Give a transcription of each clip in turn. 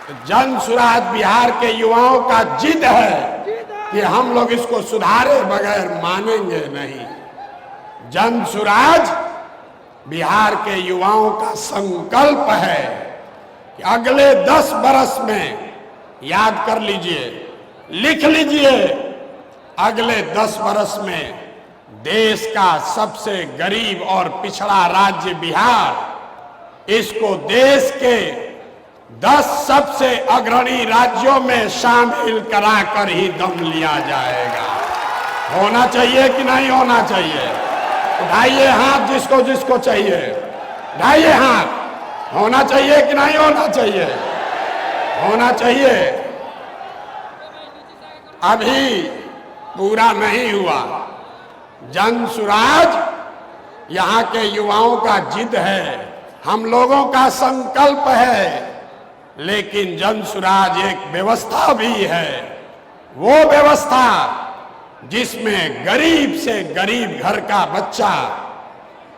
जन सुराज बिहार के युवाओं का जिद है कि हम लोग इसको सुधारे बगैर मानेंगे नहीं। जन सुराज बिहार के युवाओं का संकल्प है कि अगले 10 बरस में, याद कर लीजिए, लिख लीजिए, अगले 10 बरस में देश का सबसे गरीब और पिछड़ा राज्य बिहार, इसको देश के 10 सबसे अग्रणी राज्यों में शामिल कराकर ही दम लिया जाएगा। होना चाहिए कि नहीं होना चाहिए? उठाइए हाथ जिसको जिसको चाहिए, उठाइए हाथ। होना चाहिए कि नहीं होना चाहिए? होना चाहिए। अभी पूरा नहीं हुआ। जन सुराज यहाँ के युवाओं का जिद है, हम लोगों का संकल्प है, लेकिन जन सुराज एक व्यवस्था भी है। वो व्यवस्था जिसमें गरीब से गरीब घर का बच्चा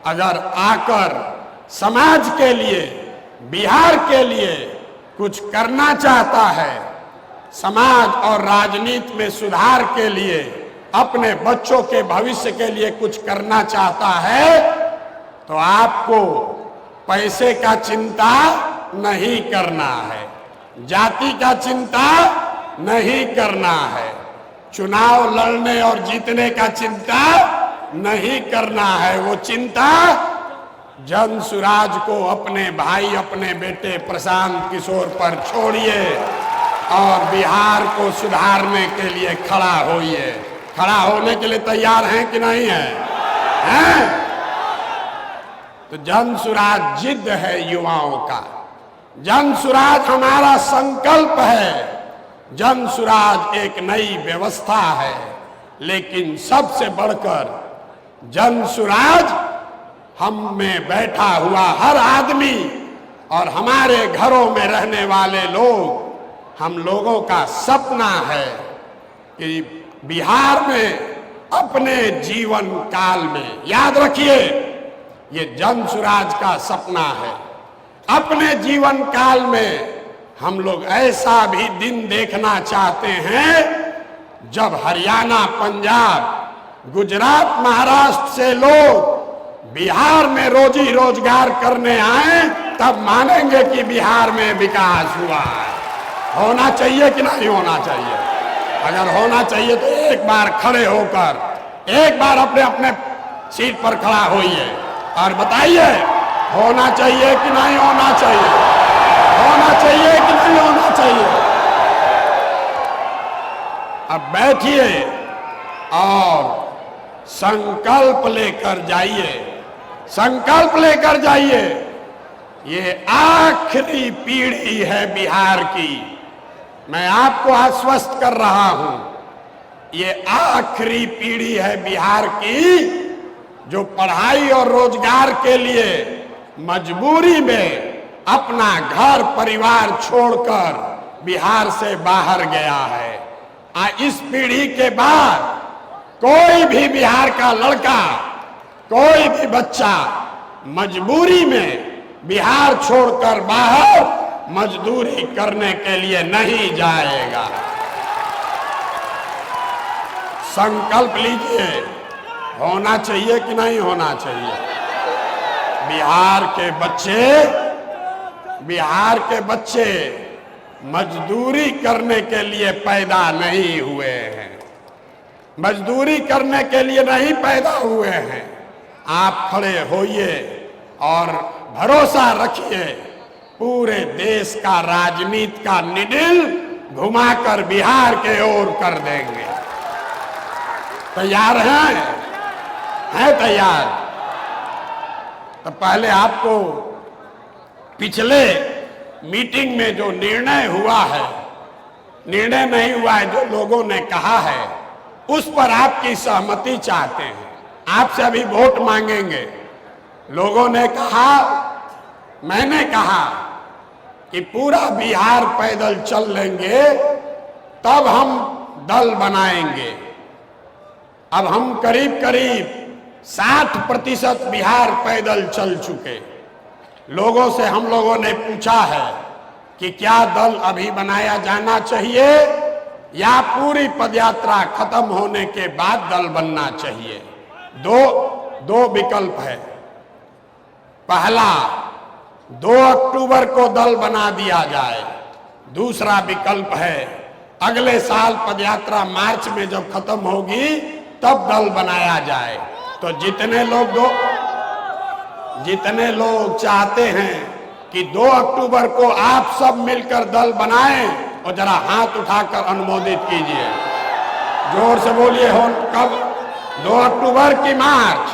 अगर आकर समाज के लिए, बिहार के लिए कुछ करना चाहता है, समाज और राजनीति में सुधार के लिए, अपने बच्चों के भविष्य के लिए कुछ करना चाहता है, तो आपको पैसे का चिंता नहीं करना है, जाति का चिंता नहीं करना है, चुनाव लड़ने और जीतने का चिंता नहीं करना है। वो चिंता जन सुराज को, अपने भाई, अपने बेटे प्रशांत किशोर पर छोड़िए और बिहार को सुधारने के लिए खड़ा होइए। खड़ा होने के लिए तैयार हैं कि नहीं हैं? तो जन सुराज जिद है युवाओं का, जन सुराज हमारा संकल्प है। जन सुराज एक नई व्यवस्था है, लेकिन सबसे बढ़कर जन सुराज हम में बैठा हुआ हर आदमी और हमारे घरों में रहने वाले लोग, हम लोगों का सपना है कि बिहार में अपने जीवन काल में, याद रखिए, ये जन सुराज का सपना है, अपने जीवन काल में हम लोग ऐसा भी दिन देखना चाहते हैं जब हरियाणा, पंजाब, गुजरात, महाराष्ट्र से लोग बिहार में रोजी रोजगार करने आए, तब मानेंगे कि बिहार में विकास हुआ है। होना चाहिए कि नहीं होना चाहिए? अगर होना चाहिए तो एक बार खड़े होकर, एक बार अपने अपने सीट पर खड़ा होइए और बताइए, होना चाहिए कि नहीं होना चाहिए? होना चाहिए कि नहीं होना चाहिए? अब बैठिए और संकल्प लेकर जाइए, संकल्प लेकर जाइए। ये आखिरी पीढ़ी है बिहार की, मैं आपको आश्वस्त कर रहा हूं, ये आखिरी पीढ़ी है बिहार की जो पढ़ाई और रोजगार के लिए मजबूरी में अपना घर परिवार छोड़कर बिहार से बाहर गया है। इस पीढ़ी के बाद कोई भी बिहार का लड़का, कोई भी बच्चा मजबूरी में बिहार छोड़कर बाहर मजदूरी करने के लिए नहीं जाएगा। संकल्प लीजिए, होना चाहिए कि नहीं होना चाहिए? बिहार के बच्चे मजदूरी करने के लिए पैदा नहीं हुए हैं, मजदूरी करने के लिए नहीं पैदा हुए हैं। आप खड़े होइए और भरोसा रखिए, पूरे देश का राजनीति का निडिल घुमाकर बिहार के ओर कर देंगे। तैयार हैं? हैं तैयार? तो पहले आपको पिछले मीटिंग में जो निर्णय हुआ है, निर्णय नहीं हुआ है, जो लोगों ने कहा है, उस पर आपकी सहमति चाहते हैं। आपसे अभी वोट मांगेंगे। लोगों ने कहा, मैंने कहा कि पूरा बिहार पैदल चल लेंगे तब हम दल बनाएंगे। अब हम करीब करीब 60% बिहार पैदल चल चुके। लोगों से हम लोगों ने पूछा है कि क्या दल अभी बनाया जाना चाहिए या पूरी पदयात्रा खत्म होने के बाद दल बनना चाहिए। दो विकल्प है। पहला, 2 अक्टूबर को दल बना दिया जाए। दूसरा विकल्प है अगले साल पदयात्रा मार्च में जब खत्म होगी तब दल बनाया जाए। तो जितने लोग चाहते हैं कि 2 अक्टूबर को आप सब मिलकर दल बनाएं, और जरा हाथ उठाकर अनुमोदित कीजिए। जोर से बोलिए, हो कब? 2 अक्टूबर की मार्च,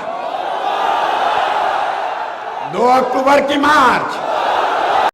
2 अक्टूबर की मार्च।